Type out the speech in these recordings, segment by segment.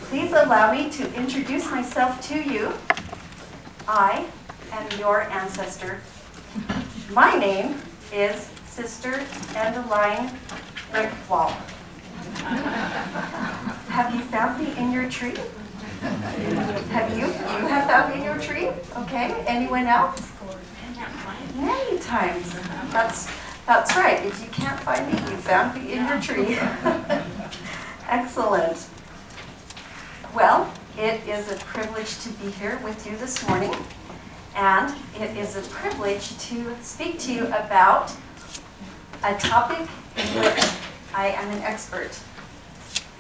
Please allow me to introduce myself to you. I am your ancestor. My name is Sister Endoline Brickwall. Have you found me in your tree? Have you? You have found me in your tree? Okay. Anyone else? Many times. That's right. If you can't find me, you found me in your tree. Excellent. Well, it is a privilege to be here with you this morning, and it is a privilege to speak to you about a topic in which I am an expert,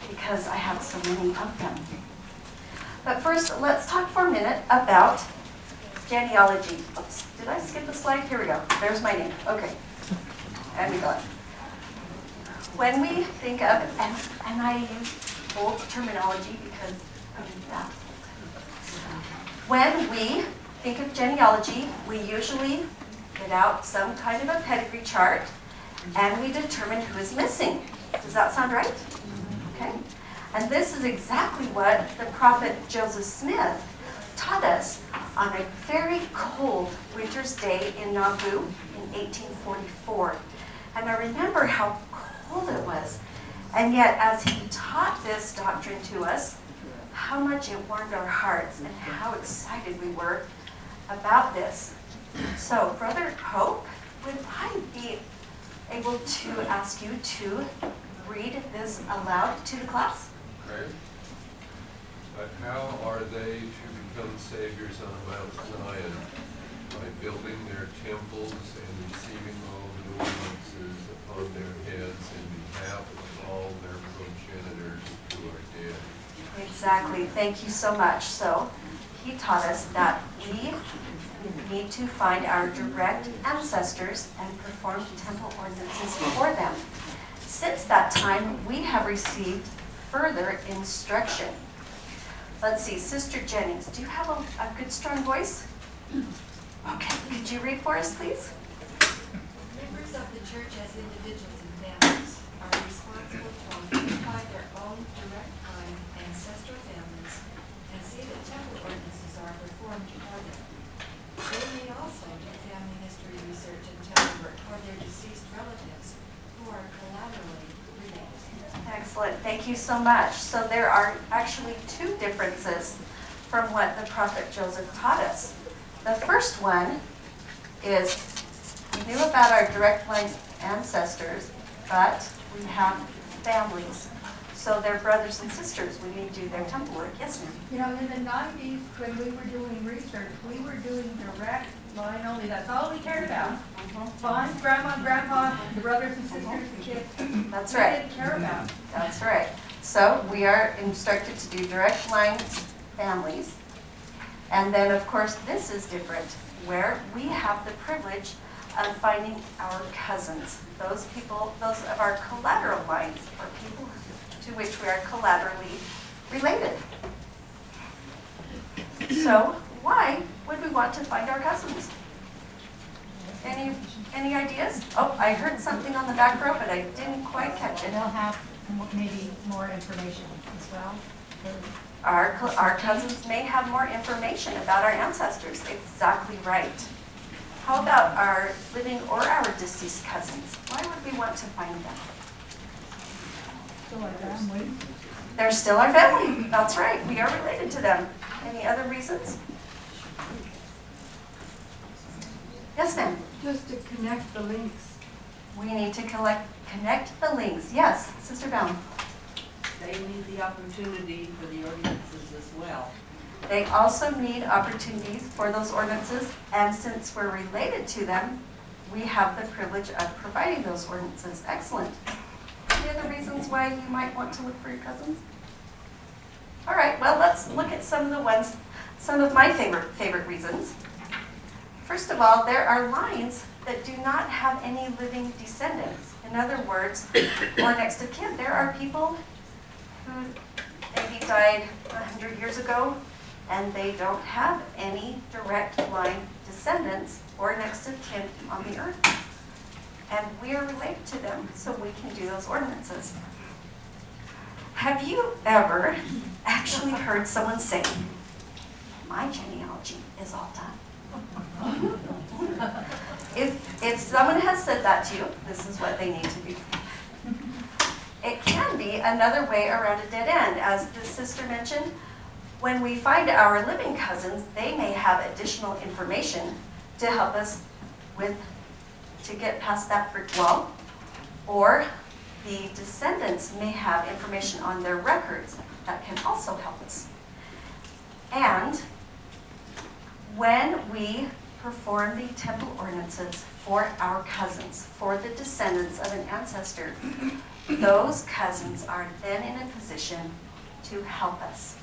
because I have so many of them. But first, let's talk for a minute about genealogy. Oops, did I skip a slide? Here we go. There's my name. Okay. And we got it. When we think of, and I use old terminology because I'm that old. When we think of genealogy, we usually get out some kind of a pedigree chart and we determine who is missing. Does that sound right? Okay. And this is exactly what the prophet Joseph Smith taught us on a very cold winter's day in Nauvoo in 1844. And I remember how cold it was. And yet, as he taught this doctrine to us, how much it warmed our hearts and how excited we were about this. So, Brother Hope, would I be able to ask you to read this aloud to the class? Okay. But how are they to become saviors on Mount Zion? By building their temples and receiving all the ordinances upon their heads in behalf of all their progenitors who are dead. Exactly. Thank you so much. So he taught us that we need to find our direct ancestors and perform temple ordinances for them. Since that time, we have received further instruction. Let's see, Sister Jennings, do you have a good strong voice? Okay, could you read for us, please? Members of the church as individuals and families are responsible to identify their own direct line ancestral families and see that temple ordinances are performed for them. They may also do family history research and temple work for their deceased relatives who are collaterally related. Excellent, thank you so much. So there are actually two differences from what the prophet Joseph taught us. The first one is we knew about our direct line ancestors, but we have families. So they're brothers and sisters. We need to do their temple work. Yes, ma'am? You know, in the 90s, when we were doing research, we were doing direct line only. That's all we cared about. Fun, grandma, grandpa, the brothers and sisters, the kids. That's We right. didn't care about. That's right. So we are instructed to do direct line families. And then, of course, this is different, where we have the privilege of finding our cousins, those people, those of our collateral lines, or people to which we are collaterally related. So, why would we want to find our cousins? Any ideas? Oh, I heard something on the back row, but I didn't quite catch it. They'll have maybe more information as well. Our cousins may have more information about our ancestors. Exactly right. How about our living or our deceased cousins? Why would we want to find them? So our family. They're still our family. That's right. We are related to them. Any other reasons? Yes, ma'am. Just to connect the links. We need to connect the links. Yes, Sister Bell. They need the opportunity for the ordinances as well. They also need opportunities for those ordinances, and since we're related to them, we have the privilege of providing those ordinances. Excellent. Any other reasons why you might want to look for your cousins? All right, well, let's look at some of my favorite reasons. First of all, there are lines that do not have any living descendants. In other words, or next of kin. There are people who maybe died 100 years ago, and they don't have any direct line descendants or next of kin on the earth. And we are related to them, so we can do those ordinances. Have you ever actually actually heard someone say, my genealogy is all done. If someone has said that to you, this is what they need to do. It can be another way around a dead end. As the sister mentioned, when we find our living cousins, they may have additional information to help us to get past that brick wall, or the descendants may have information on their records that can also help us. And when we perform the temple ordinances for our cousins, for the descendants of an ancestor, those cousins are then in a position to help us.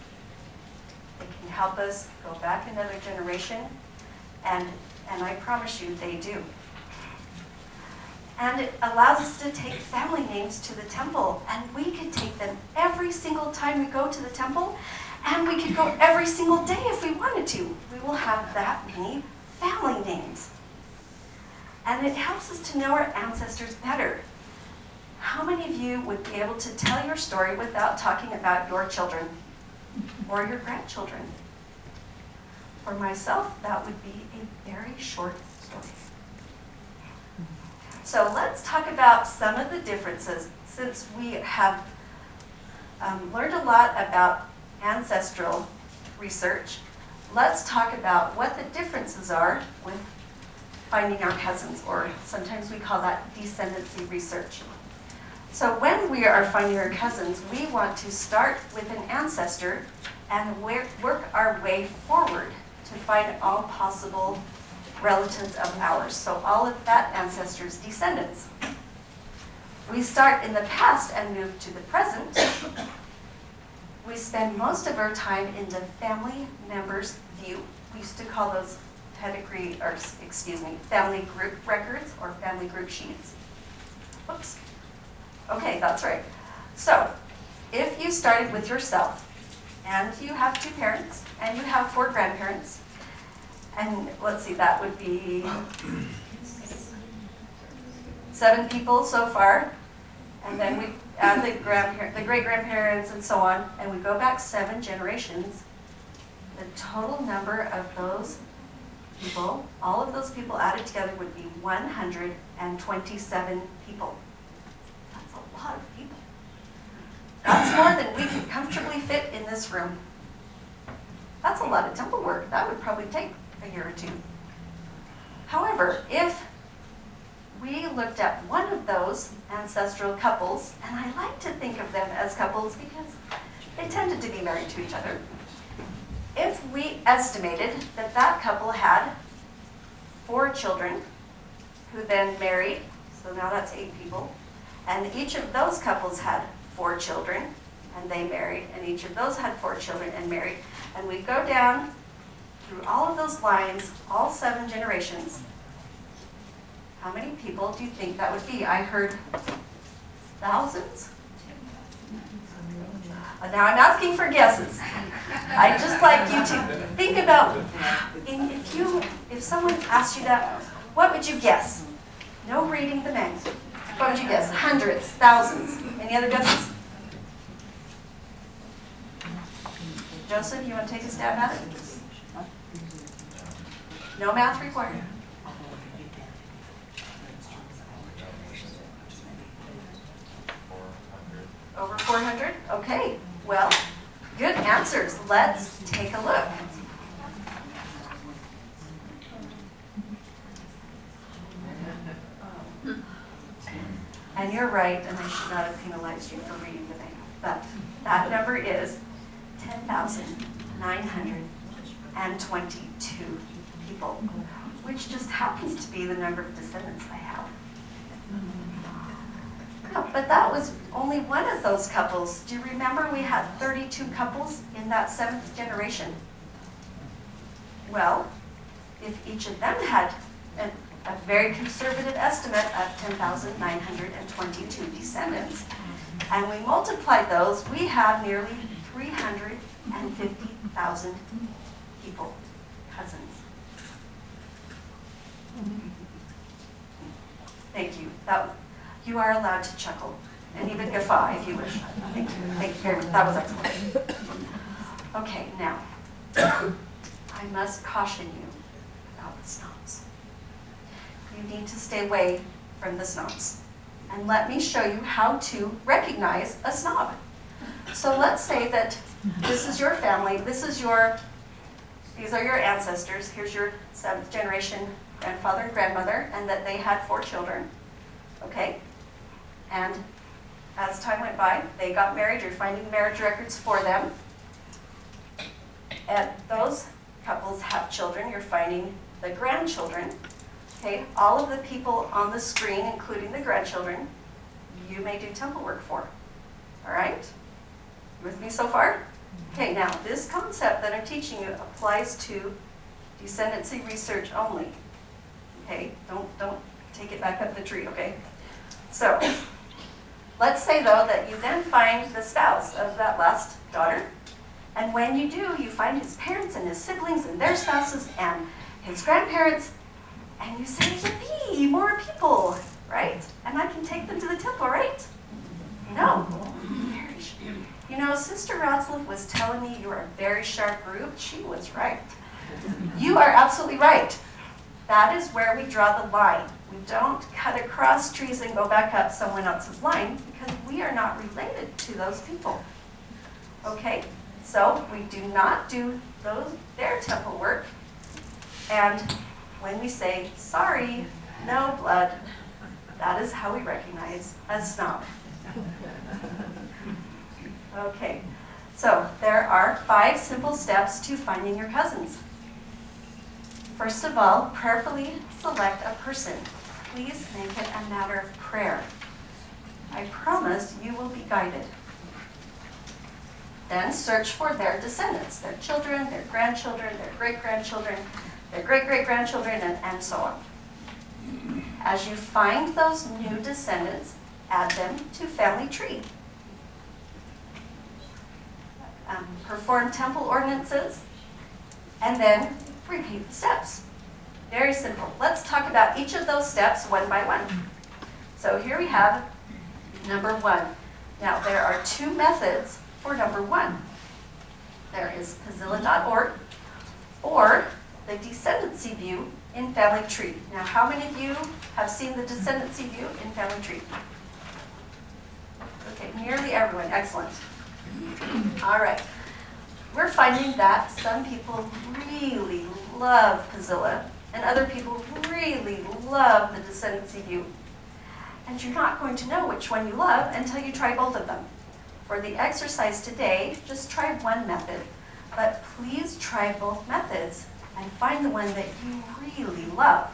They can help us go back another generation, and I promise you they do. And it allows us to take family names to the temple, and we could take them every single time we go to the temple, and we could go every single day if we wanted to. We will have that many family names. And it helps us to know our ancestors better. How many of you would be able to tell your story without talking about your children or your grandchildren? For myself, that would be a very short story. So let's talk about some of the differences. Since we have learned a lot about ancestral research, let's talk about what the differences are with finding our cousins, or sometimes we call that descendancy research. So when we are finding our cousins, we want to start with an ancestor and work our way forward to find all possible relatives of ours. So all of that ancestor's descendants. We start in the past and move to the present. We spend most of our time in the family members view. We used to call those family group records or family group sheets. Whoops. Okay, that's right. So, if you started with yourself, and you have 2 parents, and you have 4 grandparents, and let's see, that would be 7 people so far, and then we add the great-grandparents and so on, and we go back 7 generations, the total number of those people, all of those people added together would be 127 people. That's a lot of people. That's more than we could comfortably fit in this room. That's a lot of temple work. That would probably take a year or 2. However, if we looked at one of those ancestral couples, and I like to think of them as couples because they tended to be married to each other. If we estimated that that couple had 4 children who then married, so now that's 8 people, and each of those couples had 4 children and they married, and each of those had 4 children and married, and we go down through all of those lines, all 7 generations, how many people do you think that would be? I heard thousands. Now I'm asking for guesses. I'd just like you to think about, if someone asked you that, what would you guess? No reading the names. What would you guess? Hundreds, thousands. Any other guesses? Joseph, you want to take a stab at it? No math required. Over 400? Okay, well, good answers. Let's take a look. And you're right, and I should not have penalized you for reading the name, but that number is 10,922 people, which just happens to be the number of descendants I have. But that was only one of those couples. Do you remember we had 32 couples in that 7th generation? Well, if each of them had a very conservative estimate of 10,922 descendants, and we multiplied those, we have nearly 350,000 people, cousins. Thank you. You are allowed to chuckle and even guffaw if you wish. Thank you. Thank you very much. That was excellent. Okay, now, I must caution you about the snobs. You need to stay away from the snobs. And let me show you how to recognize a snob. So let's say that this is your family, these are your ancestors, here's your 7th generation grandfather and grandmother, and that they had 4 children, okay? And as time went by, they got married, you're finding marriage records for them. And those couples have children, you're finding the grandchildren. Okay, all of the people on the screen, including the grandchildren, you may do temple work for. All right? You with me so far? Okay, now this concept that I'm teaching you applies to descendancy research only. Okay, don't take it back up the tree, okay? So, let's say though that you then find the spouse of that last daughter, and when you do, you find his parents and his siblings and their spouses and his grandparents, and you say, yippee, more people, right? And I can take them to the temple, right? No. You know, Sister Ratzlaff was telling me you are a very sharp group. She was right. You are absolutely right. That is where we draw the line. We don't cut across trees and go back up someone else's line because we are not related to those people. Okay? So we do not do their temple work. And when we say, sorry, no blood, that is how we recognize a snob. Okay, so there are 5 simple steps to finding your cousins. First of all, prayerfully select a person. Please make it a matter of prayer. I promise you will be guided. Then search for their descendants, their children, their grandchildren, their great-grandchildren, their great-great-grandchildren, and so on. As you find those new descendants, add them to family tree. Perform temple ordinances, and then repeat the steps. Very simple. Let's talk about each of those steps one by one. So here we have number 1. Now there are 2 methods for number 1. There is Pazilla.org or the Descendancy view in Family Tree. Now how many of you have seen the Descendancy view in Family Tree? Okay, nearly everyone. Excellent. All right. We're finding that some people really love Pazilla and other people really love the Descendancy view. And you're not going to know which one you love until you try both of them. For the exercise today, just try one method, but please try both methods and find the one that you really love.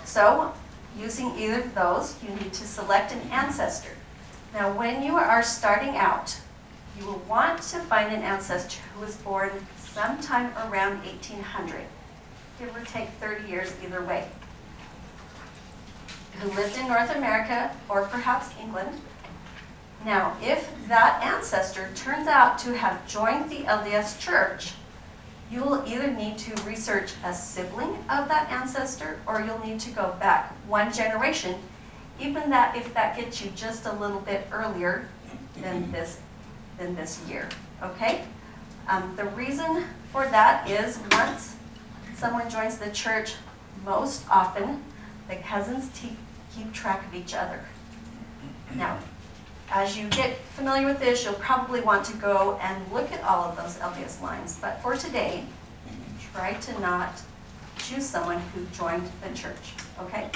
So, using either of those, you need to select an ancestor. Now, when you are starting out, you will want to find an ancestor who was born sometime around 1800, give or take 30 years either way, who lived in North America or perhaps England. Now, if that ancestor turns out to have joined the LDS Church, you will either need to research a sibling of that ancestor or you'll need to go back 1 generation, even that if that gets you just a little bit earlier than this year, okay? The reason for that is once someone joins the church, most often the cousins keep track of each other. Now, as you get familiar with this, you'll probably want to go and look at all of those LDS lines. But for today, try to not choose someone who joined the church, okay?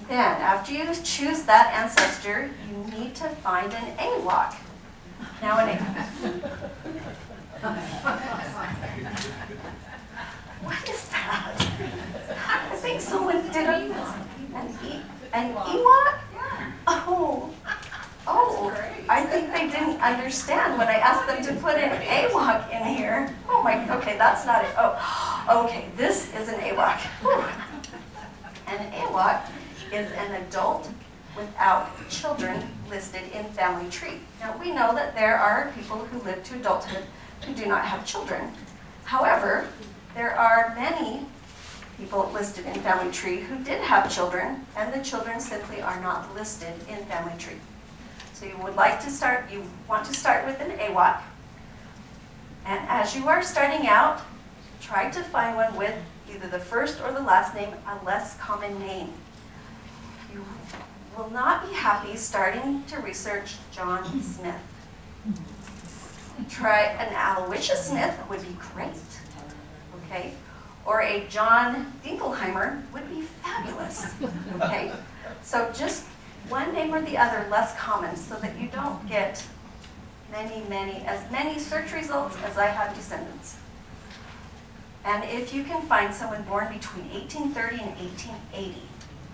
Then, after you choose that ancestor, you need to find an AWOC. Now, what is that? I think someone did an EWOC? Oh, I think they didn't understand when I asked them to put an AWOC in here. Oh my, okay, that's not it. Oh, okay, this is an AWOC. Whew. An AWOC is an adult without children listed in Family Tree. Now, we know that there are people who live to adulthood who do not have children. However, there are many people listed in Family Tree who did have children, and the children simply are not listed in Family Tree. So you want to start with an AWOC. And as you are starting out, try to find one with either the first or the last name, a less common name. You will not be happy starting to research John Smith. Try an Aloysius Smith would be great, okay? Or a John Dinkelheimer would be fabulous, okay? So just one name or the other less common so that you don't get as many search results as I have descendants. And if you can find someone born between 1830 and 1880,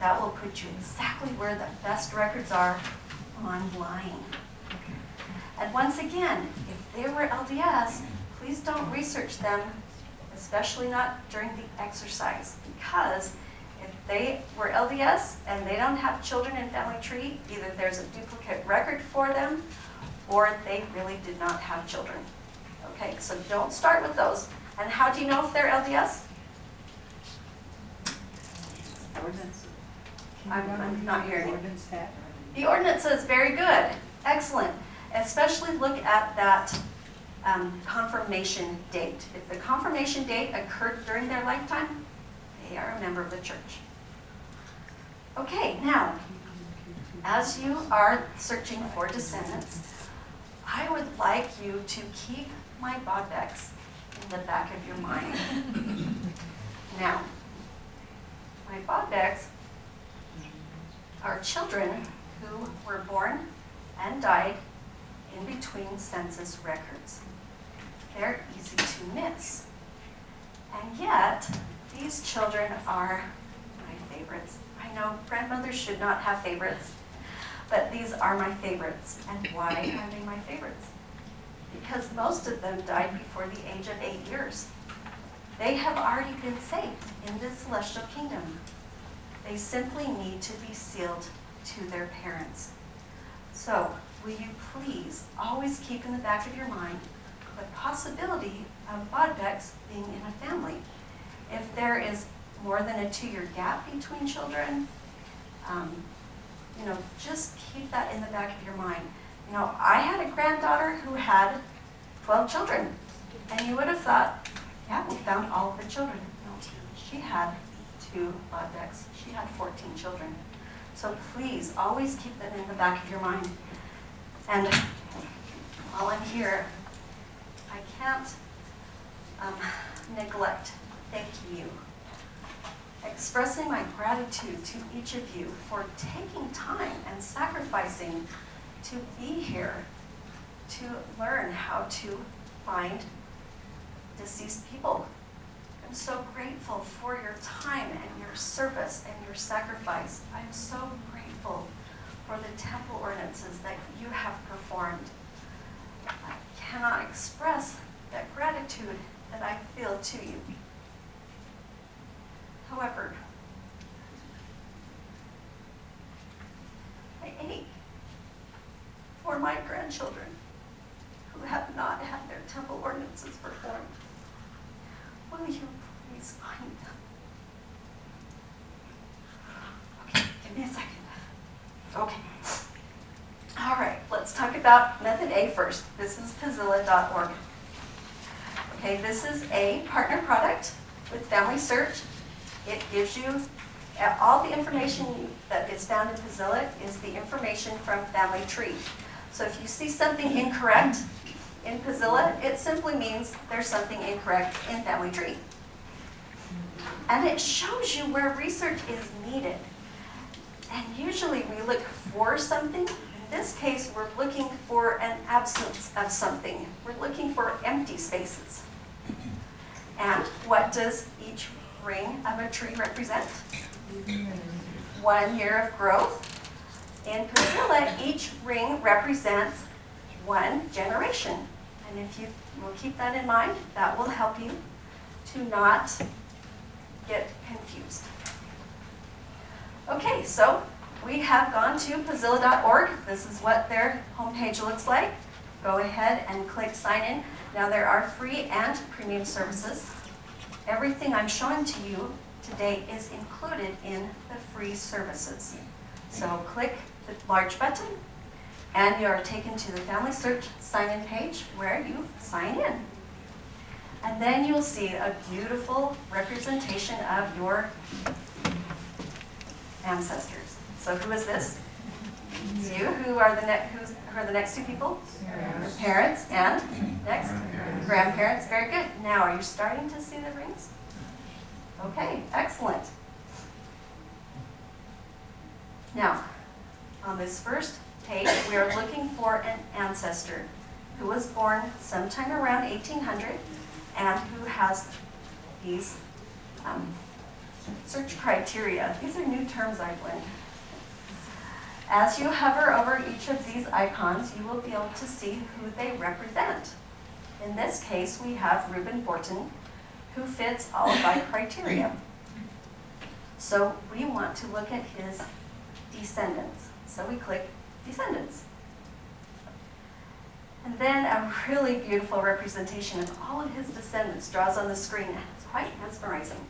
that will put you exactly where the best records are online. And once again, if they were LDS, please don't research them, especially not during the exercise, because if they were LDS and they don't have children in family tree, either there's a duplicate record for them or they really did not have children. Okay, so don't start with those. And how do you know if they're LDS? Ordinances. I'm not hearing you. Ordinance hat. The ordinance is very good, excellent. Especially look at that confirmation date. If the confirmation date occurred during their lifetime, they are a member of the church. Okay, now, as you are searching for descendants, I would like you to keep my Bodbex in the back of your mind. Now, my Bodbex are children who were born and died in between census records. They're easy to miss. And yet, these children are my favorites. I know grandmothers should not have favorites, but these are my favorites. And why are they my favorites? Because most of them died before the age of 8 years. They have already been saved in the celestial kingdom. They simply need to be sealed to their parents. So, will you please always keep in the back of your mind the possibility of Bodbex being in a family. If there is more than a 2-year gap between children, just keep that in the back of your mind. I had a granddaughter who had 12 children, and you would have thought, yeah, we found all of the children. No, she had 2 Bodbex. She had 14 children. So please, always keep that in the back of your mind. And while I'm here, I can't neglect thanking you. Expressing my gratitude to each of you for taking time and sacrificing to be here to learn how to find deceased people. I'm so grateful for your time and your service and your sacrifice. I'm so grateful for the temple ordinances that you have performed. I cannot express that gratitude that I feel to you. However, I ache for my grandchildren who have not had their temple ordinances performed. Will you please find them? Okay, give me a second. Okay. All right, let's talk about method A first. This is Pazilla.org. Okay, this is a partner product with Family Search. It gives you all the information that is found in Pazilla is the information from Family Tree. So if you see something incorrect in Pazilla, it simply means there's something incorrect in Family Tree. And it shows you where research is needed. And usually we look for something. In this case, we're looking for an absence of something. We're looking for empty spaces. And what does each ring of a tree represent? 1 year of growth. In Pazilla, each ring represents 1 generation. And if you will keep that in mind, that will help you to not get confused. Okay, so we have gone to Pazilla.org. This is what their homepage looks like. Go ahead and click sign in. Now there are free and premium services. Everything I'm showing to you today is included in the free services. So click the large button, And you are taken to the Family Search sign-in page where you sign in. And then you'll see a beautiful representation of your ancestors. So who is this? It's you. Who are the next two people? Your parents and next? Grandparents. Very good. Now, are you starting to see the rings? Okay, excellent. Now, on this first page, we are looking for an ancestor who was born sometime around 1800 and who has these search criteria. These are new terms I've learned. As you hover over each of these icons, you will be able to see who they represent. In this case, we have Reuben Borton, who fits all of our criteria. So we want to look at his descendants. So we click Descendants. And then a really beautiful representation of all of his descendants draws on the screen. It's quite mesmerizing.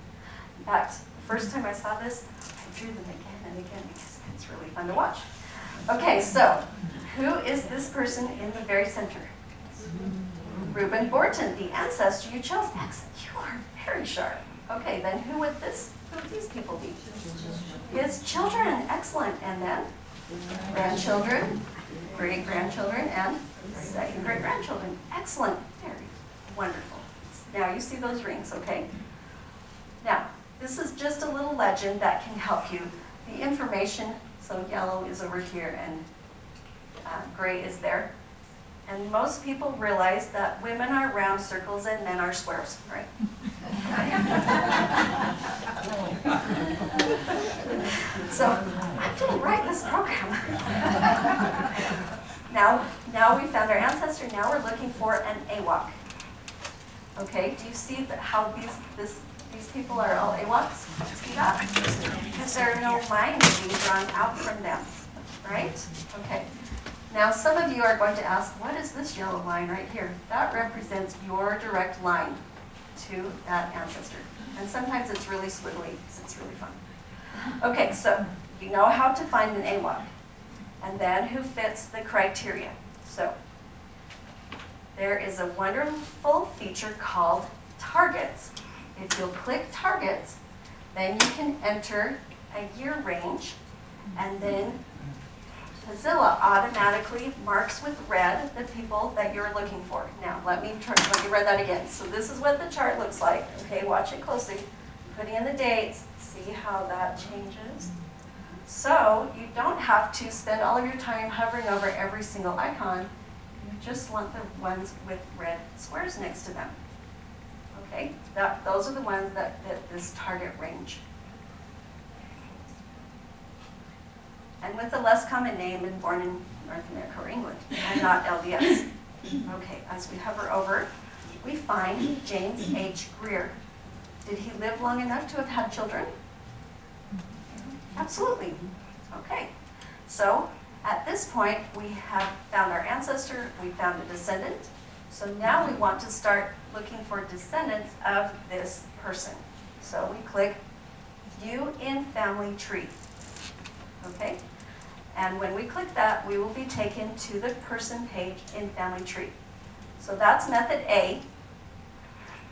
In fact, the first time I saw this, I drew them again and again because it's really fun to watch. Okay, so who is this person in the very center? Reuben Borton, the ancestor you chose. Excellent, you are very sharp. Okay, then who would these people be? His children, excellent. And then grandchildren, great-grandchildren, and second great-grandchildren. Excellent, very wonderful. Now you see those rings, okay? Now, this is just a little legend that can help you. The information, so yellow is over here and gray is there. And most people realize that women are round circles and men are squares, right? So I didn't write this program. Now we found our ancestor. Now we're looking for an AWOC. Okay, do you see how these people are all AWOCs? See that? Because there are no lines being drawn out from them, right? Okay. Now some of you are going to ask, what is this yellow line right here? That represents your direct line to that ancestor. And sometimes it's really squiggly, it's really fun. Okay, so you know how to find an AWOC, and then who fits the criteria. So there is a wonderful feature called targets. If you'll click targets, then you can enter a year range, and then Mozilla automatically marks with red the people that you're looking for. Now, let me read that again. So this is what the chart looks like. Okay, watch it closely. Putting in the dates, see how that changes. So you don't have to spend all of your time hovering over every single icon. You just want the ones with red squares next to them. Okay, those are the ones that fit this target range. And with a less common name and born in North America or England, and not LDS. Okay, as we hover over, we find James H. Greer. Did he live long enough to have had children? Absolutely. Okay, so at this point, we have found our ancestor, we found a descendant. So now we want to start looking for descendants of this person. So we click View in Family Tree. Okay? And when we click that, we will be taken to the person page in Family Tree. So that's method A,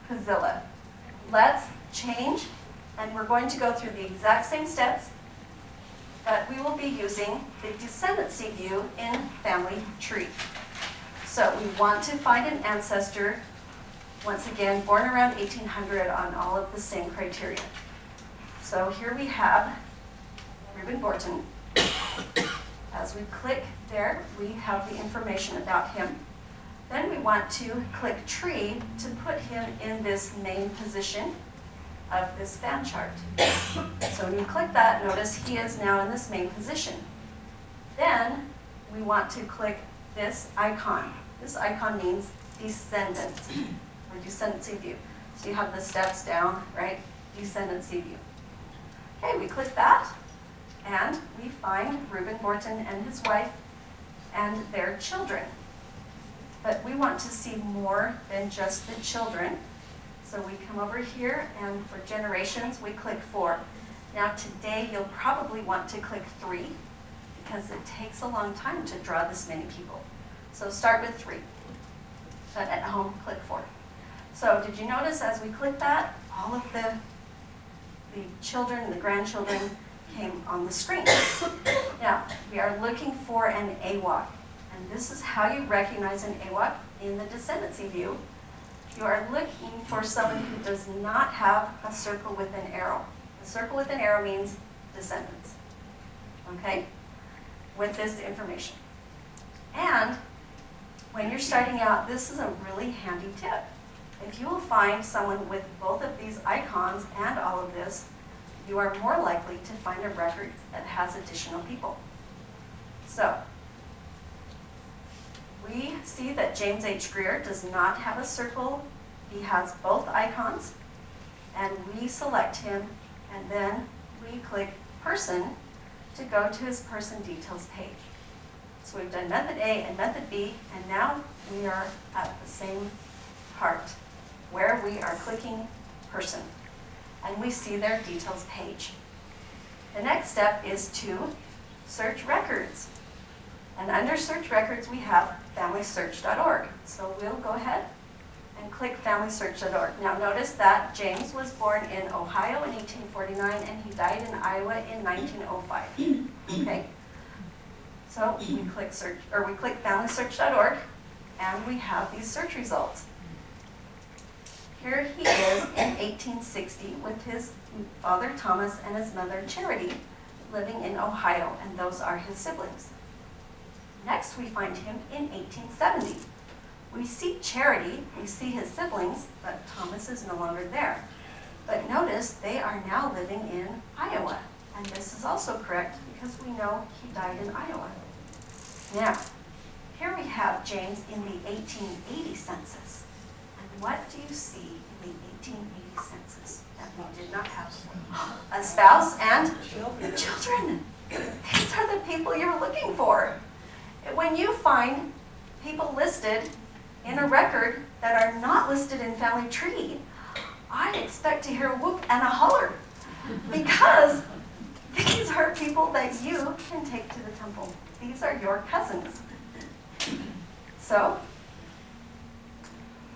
Mozilla. Let's change, and we're going to go through the exact same steps, but we will be using the Descendancy view in Family Tree. So we want to find an ancestor, once again, born around 1800 on all of the same criteria. So here we have Reuben Borton. As we click there, we have the information about him. Then we want to click Tree to put him in this main position of this fan chart. So when you click that, notice he is now in this main position. Then we want to click this icon. This icon means Descendant, or Descendancy view. So you have the steps down, right? Descendancy view. Okay, we click that, and we find Reuben Borton and his wife and their children. But we want to see more than just the children. So we come over here, and for generations, we click 4. Now today, you'll probably want to click 3, because it takes a long time to draw this many people. So start with 3. But at home, click 4. So did you notice as we click that, all of the children and the grandchildren came on the screen? Now, we are looking for an AWOC. And this is how you recognize an AWOC in the Descendancy view. You are looking for someone who does not have a circle with an arrow. A circle with an arrow means descendants, okay, with this information. And when you're starting out, this is a really handy tip. If you will find someone with both of these icons and all of this, you are more likely to find a record that has additional people. So, we see that James H. Greer does not have a circle. He has both icons, and we select him, and then we click Person to go to his person details page. So we've done method A and method B, and now we are at the same part where we are clicking Person, and we see their details page. The next step is to search records. And under search records, we have FamilySearch.org. So we'll go ahead and click FamilySearch.org. Now notice that James was born in Ohio in 1849 and he died in Iowa in 1905. Okay? So we click search, or we click FamilySearch.org, and we have these search results. Here he is in 1860 with his father Thomas and his mother Charity living in Ohio, and those are his siblings. Next, we find him in 1870. We see Charity, we see his siblings, but Thomas is no longer there. But notice they are now living in Iowa. And this is also correct because we know he died in Iowa. Now, here we have James in the 1880 census. And what do you see in the 1880 census that we did not have? A spouse and children. These are the people you're looking for. When you find people listed in a record that are not listed in Family Tree, I expect to hear a whoop and a holler, because these are people that you can take to the temple. These are your cousins. So,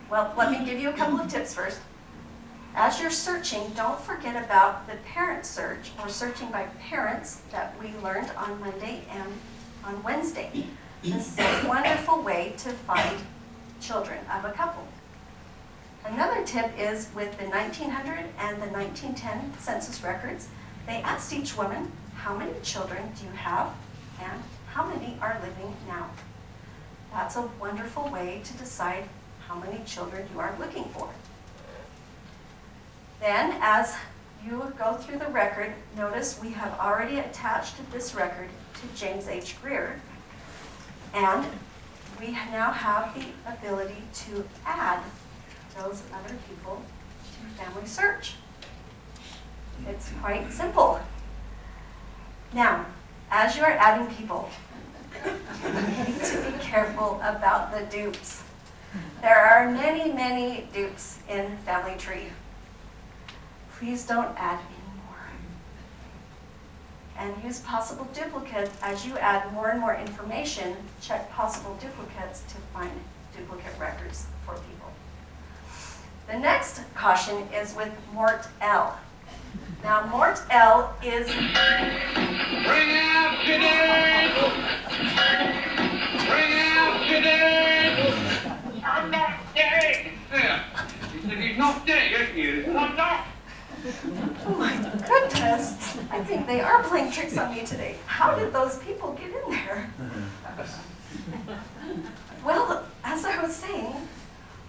well, let me give you a couple of tips first. As you're searching, don't forget about the parent search, or searching by parents, that we learned on Monday and on Wednesday. This is a wonderful way to find children of a couple. Another tip is with the 1900 and the 1910 census records, they asked each woman, how many children do you have and how many are living now? That's a wonderful way to decide how many children you are looking for. Then, as you go through the record, notice we have already attached this record to James H. Greer, and we now have the ability to add those other people to Family Search. It's quite simple. Now, as you are adding people, you need to be careful about the dupes. There are many, many dupes in Family Tree. Please don't add any more. And use possible duplicates. As you add more and more information, check possible duplicates to find duplicate records for people. The next caution is with Mort L. Now, Mort L is... Bring out today! Bring out today! I'm not dead! Yeah. He said he's not dead, yes he is. I'm not! Oh my goodness, I think they are playing tricks on me today. How did those people get in there? Well, as I was saying,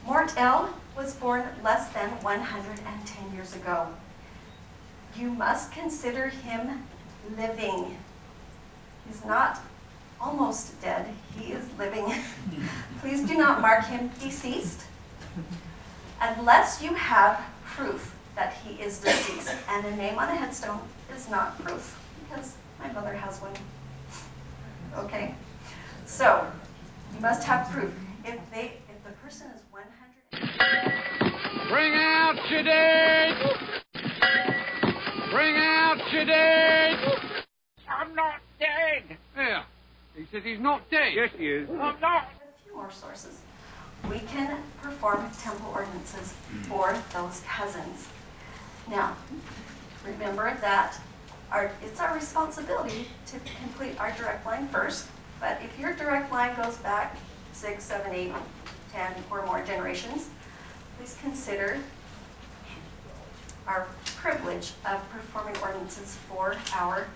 Mort L was born less than 110 years ago. You must consider him living. He's not almost dead, he is living. Please do not mark him deceased unless you have proof that he is deceased. And a name on a headstone is not proof, because my mother has one. Okay? So, you must have proof. If the person is 100... Bring out today! Bring out today! I'm not dead! Yeah. says he's not dead. Yes, he is. I'm not. A few more sources. We can perform temple ordinances for those cousins. Now, remember that it's our responsibility to complete our direct line first, but if your direct line goes back 6, 7, 8, 10 or more generations, please consider our privilege of performing ordinances for our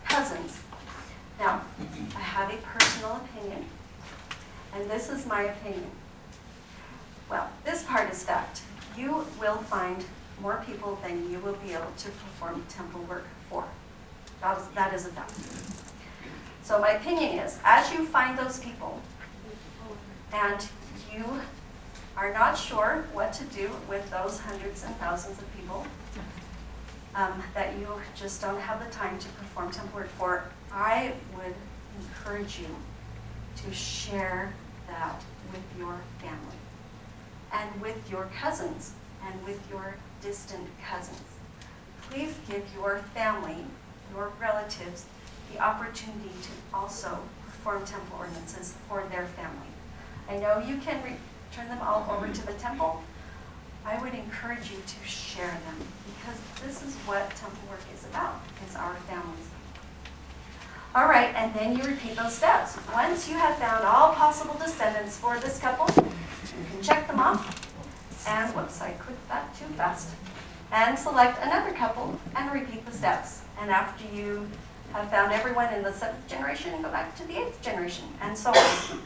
cousins. Now, I have a personal opinion, and this is my opinion. Well, this part is fact. You will find more people than you will be able to perform temple work for. That is a fact. So my opinion is, as you find those people, and you are not sure what to do with those hundreds and thousands of people that you just don't have the time to perform temple work for, I would encourage you to share that with your family and with your cousins and with your distant cousins. Please give your family, your relatives, the opportunity to also perform temple ordinances for their family. I know you can turn them all over to the temple. I would encourage you to share them, because this is what temple work is about, is our families. All right, and then you repeat those steps. Once you have found all possible descendants for this couple, you can check them off. And whoops, I clicked that too fast. And select another couple and repeat the steps. And after you have found everyone in the 7th generation, go back to the 8th generation, and so on.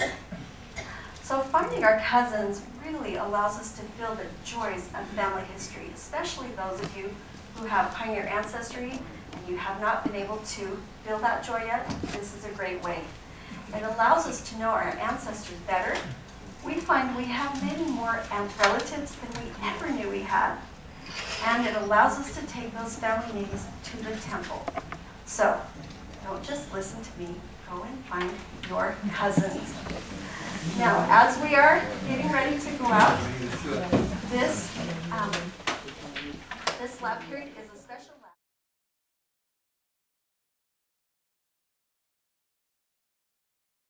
So finding our cousins really allows us to feel the joys of family history, especially those of you who have Pioneer Ancestry and you have not been able to feel that joy yet. This is a great way. It allows us to know our ancestors better. We find we have many more relatives than we ever knew we had. And it allows us to take those family names to the temple. So don't just listen to me. Go and find your cousins. Now, as we are getting ready to go out, this lab period is a special